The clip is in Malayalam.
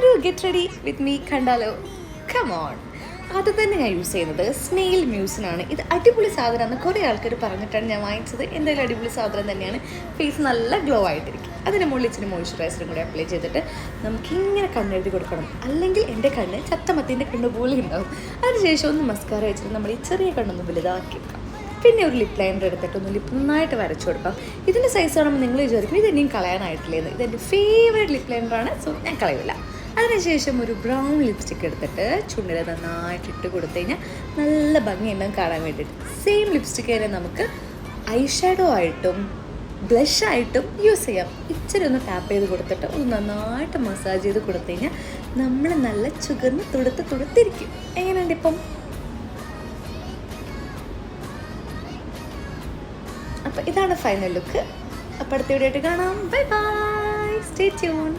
U get ready with me? കണ്ടാലോ? Come on. അത് തന്നെ ഞാൻ യൂസ് ചെയ്യുന്നത് സ്നെയിൽ മ്യൂസിനാണ്. ഇത് അടിപൊളി സാധനമാണ്. കുറേ ആൾക്കാർ പറഞ്ഞിട്ടാണ് ഞാൻ വാങ്ങിച്ചത്. എന്തായാലും അടിപൊളി സാധനം തന്നെയാണ്. ഫേസ് നല്ല ഗ്ലോ ആയിട്ടിരിക്കും. അതിന് മുകളിൽ ഇച്ചിരി മോയ്സ്ചറൈസറും കൂടി അപ്ലൈ ചെയ്തിട്ട് നമുക്കിങ്ങനെ കണ്ണെഴുതി കൊടുക്കണം. അല്ലെങ്കിൽ എൻ്റെ കണ്ണ് ചത്തമത്തിൻ്റെ കണ്ണ് പോലെ ഉണ്ടാവും. അതിനുശേഷം ഒന്ന് മസ്കാര വെച്ചിട്ട് നമ്മൾ ഈ ചെറിയ കണ്ണൊന്ന് വലുതാക്കി വെക്കാം. പിന്നെ ഒരു ലിപ് ലൈനർ എടുത്തിട്ട് ഒന്ന് ലിപ്പ് നന്നായിട്ട് വരച്ചു കൊടുക്കാം. ഇതിൻ്റെ സൈസ് കാണുമ്പോൾ നിങ്ങൾ വിചാരിക്കും ഇതെന്നെയും കളയാനായിട്ടില്ലേന്ന്. ഇതെൻ്റെ ഫേവറേറ്റ് ലിപ് ലൈനറാണ്. സോ ഞാൻ കളയില്ല. അതിനുശേഷം ഒരു ബ്രൗൺ ലിപ്സ്റ്റിക്ക് എടുത്തിട്ട് ചുണ്ടിൽ നന്നായിട്ട് ഇട്ട് കൊടുത്തു കഴിഞ്ഞാൽ നല്ല ഭംഗിയുണ്ടാകും കാണാൻ വേണ്ടിയിട്ട്. സെയിം ലിപ്സ്റ്റിക്ക് തന്നെ നമുക്ക് ഐ ഷാഡോ ആയിട്ടും ബ്ലഷായിട്ടും യൂസ് ചെയ്യാം. ഇച്ചിരി ഒന്ന് ടാപ്പ് ചെയ്ത് കൊടുത്തിട്ട് ഒന്ന് നന്നായിട്ട് മസാജ് ചെയ്ത് കൊടുത്തു കഴിഞ്ഞാൽ നമ്മൾ നല്ല ചുകർന്ന് തുടുത്തിരിക്കും. എങ്ങനെയുണ്ട് ഇപ്പം? അപ്പോൾ ഇതാണ് ഫൈനൽ ലുക്ക്. അപ്പോൾ അടുത്ത വീഡിയോ ആയിട്ട് കാണാം. Bye bye. Stay tune.